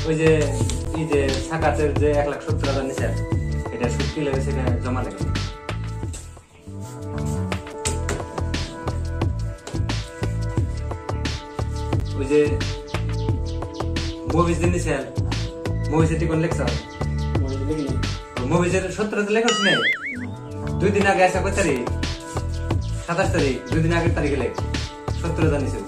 ওই যে এই যে সাকাতের যে 1,70,000 নিছে এটা সুদ কি লাগে সেটা জমা লাগে ওই যে মুভিজ দিন নিছে মুভিজ এটি কোন লেখা মুভিজের 17 লেখা শুনে 2 দিন আগে আসা কত তারিখ 27 তারিখ 2 দিন আগের তারিখে লেখ 17,000 নিছে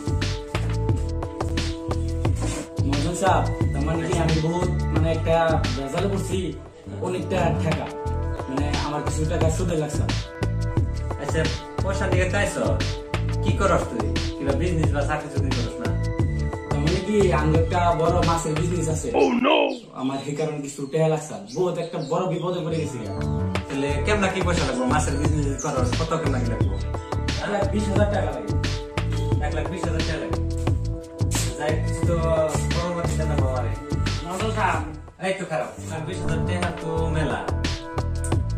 মজন সাহেব তার মানে কি আমি বহুত মানে একটা ভেজালে পড়ছি অনেকটা টাকা মানে আমার কিছু টাকা সুদে লাগছে আচ্ছা পয়সা নিয়ে চাইছ কি করস তুই কিবা বিজনেস বা চাকরি চুরি করস না তার মানে কি আমার একটা বড় মাছের বিজনেস আছে আমার এই কারণে কিছু টাকা লাগছে বহুত একটা বড় বিপদে পড়ে গেছি তাহলে কেমন কি পয়সা লাগবে মাছের বিজনেস করস কত কেমন কি লাগবে 1,20,000 টাকা লাগে 1,20,000 টাকা লাগে যাই কিছু তো পরবর্তী টাকা পাওয়া রে মজন সাহেব এই তো খারাপ 1,20,000 টাকা তো মেলা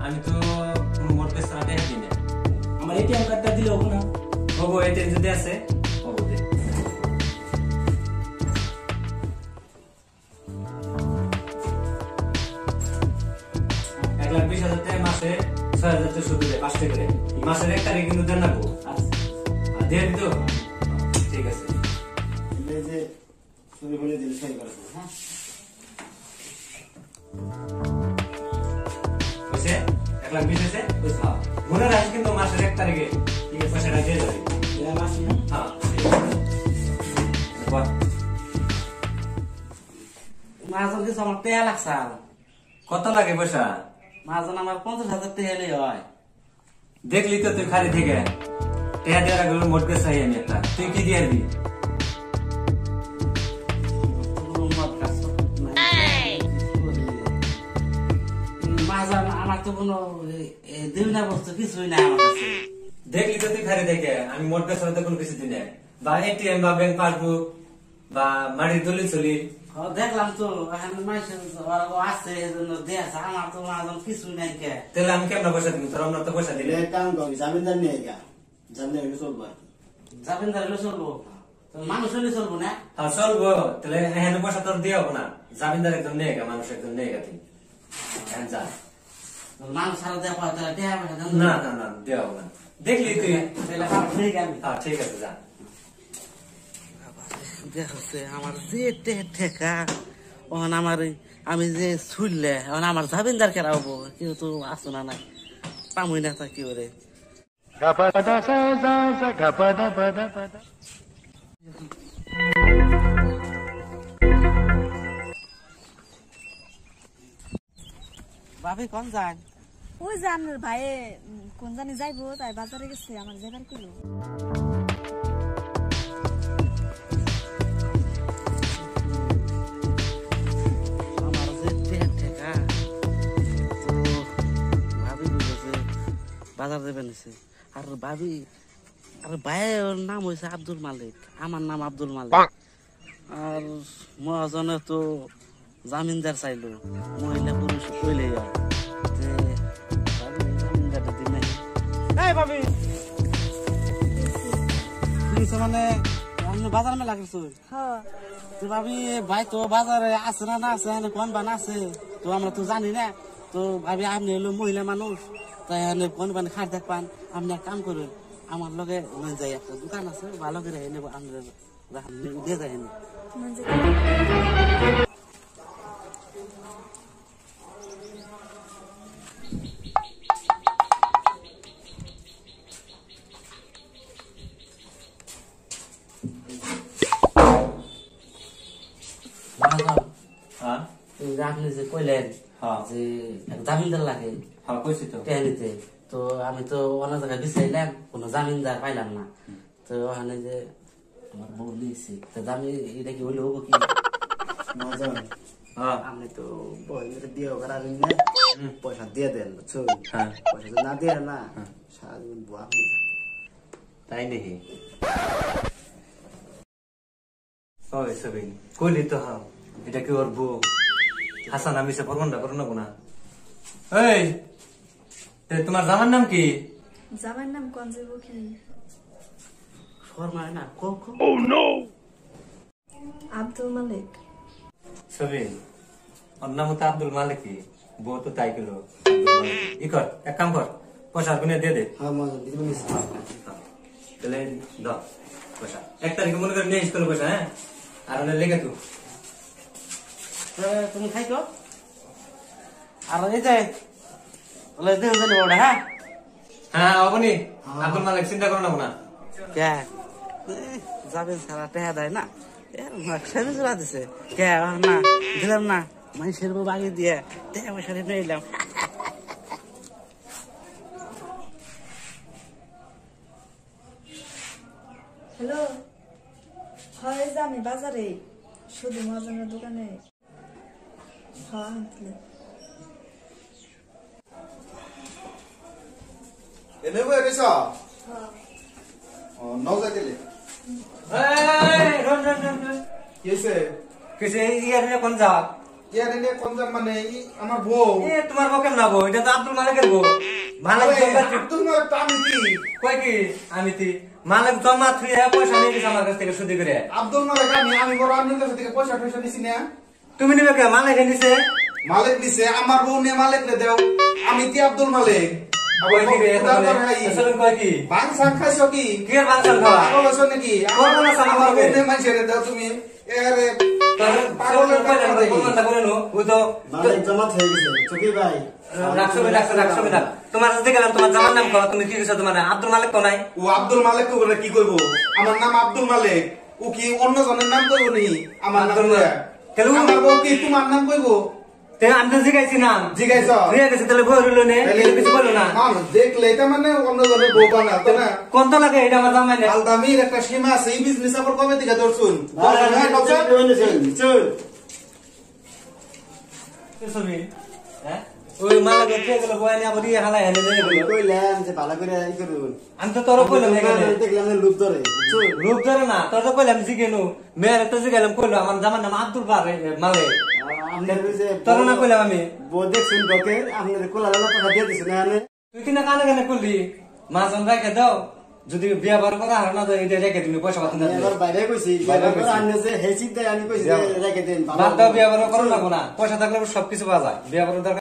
আমি তো কোনো মোটে টাকা দিই না আমার এটিএম কার্ডটা দিলে হবে না হবো এটিএম যদি আছে হবো দে 1,20,000 টাকা মাসে 6,000 টাকা সুদ দেয় 5 টাকা করে মাসের 1 তারিখ কিন্তু দেন না গো আচ্ছা দিয়ে দিও ঠিক আছে এই যে শুরু করে দিলে সই করে হ্যাঁ বুঝছে 1,20,000 আছে বুঝছো মনে রাখ কিন্তু মাসের 1 তারিখে ঠিক আছে পয়সাটা দিয়ে যাবে এই মাসে হ্যাঁ ঠিক আছে বাহ মাজন কিছু আমার টাকা লাগছে কত লাগে পয়সা মাজন আমার 50,000 টাকা এলে হয় দেখলি তো তুই খালি থেকে টাকা দেওয়ার আগে মোটকে চাই আমি একটা তুই কি দিয়ে দিবি আমার তো কোনো দেউনা বস্তু কিছুই নাই আমার কাছে দেখলি তো তুই খালি দেখে আমি মোটকে ছাড়া কোনো কিছু দিই না বা এটিএম বা ব্যাংক পাসবুক বা মাটির দলিল চলি দেখলাম তো আছে দিয়েছে আমার তো মাজন কিছুই নাই কে তাহলে আমি কেমন পয়সা দিব তোর আমরা তো পয়সা দিলে জামিনদার নিয়ে গা জামিনদার হলে চলবো জামিনদার হলে চলবো মানুষ হলে চলবো না হ্যাঁ চলবো তাহলে এখানে পয়সা তোর দিয়ে হবো না জামিনদার একজন নিয়ে গা মানুষ একজন নিয়ে গা তুই যা মানুষ সারা দেওয়া তাহলে না না না দেওয়া হবো না দেখলি তুই ঠিক আছে হ্যাঁ ঠিক আছে যা দেখছে আমার যে ঠেকা ওখানে আমার আমি যে ছুললে এখন আমার জামিনদার কেরা হবো কেউ তো আসো না নাই পামুই না তা কি ওরে ভাবি কোন যান ওই জান ভাই কোন জানি যাইবো তাই বাজারে গেছে আমার যাবার কিলো বাজার দেবে নিছে আর ভাবি আর ভাইয়ের নাম হয়েছে আব্দুল মালিক আমার নাম আব্দুল মালিক আর মহাজনে তো জামিনদার চাইলো মহিলা পুরুষ কইলে জামিনদারটা দিন নাই ভাবি মানে আমি বাজার মেলা করছো তো ভাবি ভাই তো বাজারে আছে না আছে কোন বান আছে তো আমরা তো জানি না তো ভাবি আপনি হলো মহিলা মানুষ তাই কোন বান খাট দেখ পান আপনি এক কাম করবেন আমার লগে যাই একটা দোকান আছে ভালো করে এনে আমরা দিয়ে যাই এনে আপনি যে কইলেন যে জামিনদার লাগে নিতে তো আমি তো অনেক জায়গায় বিচাইলাম কোনো জামিনদার পাইলাম না তো ওখানে যে আমার বউ নিয়েছি তো আমি এটা কি হইলে হবো কি আপনি তো বই মেরে দিয়ে করাবেন না পয়সা দিয়ে দেন বুঝছো পয়সা তো না দিয়ে না সারাদিন বউ আপনি তাই নাকি কইলি তো হ্যাঁ এটা কি ওর বউ হাসান আমি সে প্রমাণটা করো না এই তোমার জামার নাম কি জামার নাম কোন যাইব কি তোর মানে না কো কো আব্দুল মালিক। ছবি ওর নাম তো আব্দুল মালিক, বউ তো তাই গেল। ই কর, এক কাম কর, পয়সা গুনে দিয়ে দে। হ্যাঁ মজা দিদি মিস তাহলে দাও পয়সা। 1 তারিখে মনে করে নিয়ে এসে পয়সা, হ্যাঁ? আর ওনে লেগে তো তুমি খাইতো আর এই যে বলে দিন জানি ওটা হ্যাঁ হ্যাঁ অবনি আব্দুল মালিক চিন্তা করো না। কে যাবে সারা টেহা দেয় না সেদিন চলা দিছে কে না দিলাম না মানুষের বউ বাগিয়ে দিয়ে টেহা পয়সা নিয়ে এলাম। হ্যালো, হয় যে আমি বাজারে শুধু মহাজনের দোকানে। হ্যাঁ আনছিলে। এনে বই রেছ নৌকা দিলে কিসে কিসে ইয়ার কোন যাওয়া? ইয়ার এনে কোন মানে আমার বউ তোমার বউ কেমন বউ? এটা তো আব্দুল মালিকের বউ। মালিক আব্দুল মালিক তো আমি কি কয় কি আমি তি মালিক জমা থুই পয়সা নিয়ে গেছে আমার কাছ থেকে সুদি করে। আব্দুল মালিক আমি বড় আপনার কাছ থেকে পয়সা টয়সা দিছি না। তুমি নিবে কে? মালিক নিছে। মালিক দিছে আমার বউ নিয়ে মালিক রে দেও। আমি কি আব্দুল মালিক কয় কি রে? আসলে কয় কি? বাং সাং খাইছো কি কি আর বাংশাল খাওয়া? পাগল হইছো নাকি? কোন কোন সাং আমার খাবে? বউ নিয়ে মাইছে রে দাও তুমি। এরে পাগলের কয়লা কই কোনটা করে নো? ওই তো মালিক জমা হয়ে গেছে চকি ভাই রাখছো না। তোমার কাছে গেলাম, তোমার জামার নাম কও। তুমি কি কইছো? তোমার আব্দুল মালিক তো নাই। ও আব্দুল মালিক করে কি করব? আমার নাম আব্দুল মালিক। ও কি অন্য জনের নাম কইব নি? আমার নাম আব্দুল মালিক। তাহলে ও- আমার বউ কি তোমার নাম কইব? তে আমি তো জিগাইছি নাম। জিগাইছ? জিগাই গেছে তাহলে বই রইলো নে। কিছু বলো না। মানুষ দেখলে এটা মানে অন্য জনের বউ বানা তো না। কোন তো লাগে এটা আমার জামাই না। আলদামির একটা সীমা আছে। এই বিজনেস আবার কবে থেকে ধরছুন? ছবি হ্যাঁ ওই মালিক উঠে গেল বই নিয়ে আবার ইয়ে হালাই হেলে নিয়ে গেল। কইলাম যে ভালো করে ই করুন আমি তো তোর কইলাম এখানে দেখলাম লুপ ধরে রূপ ধরে না, তোর তো কইলাম জিগেনু মেয়ের তো জিগাইলাম কইলো আমার জামার নাম আব্দুল মালিক। আপনার যে তোর না কইলাম আমি। বউ দেখছেন ডকের আপনার কোলা টাকা দিয়ে দিছেন না তুই কিনা কানে কানে করলি মাজন রেখে দাও, যদি বিয়া বার করা আর না তো এটা রেখে তুমি পয়সা পাতি না এবার বাইরে কইছি বাইরে করে আনলে যে হেসি দেয় আমি কইছি রেখে দেন বাদ দাও, বিয়া বার করো না, পয়সা থাকলে সবকিছু পাওয়া যায়। বিয়া বার দরকার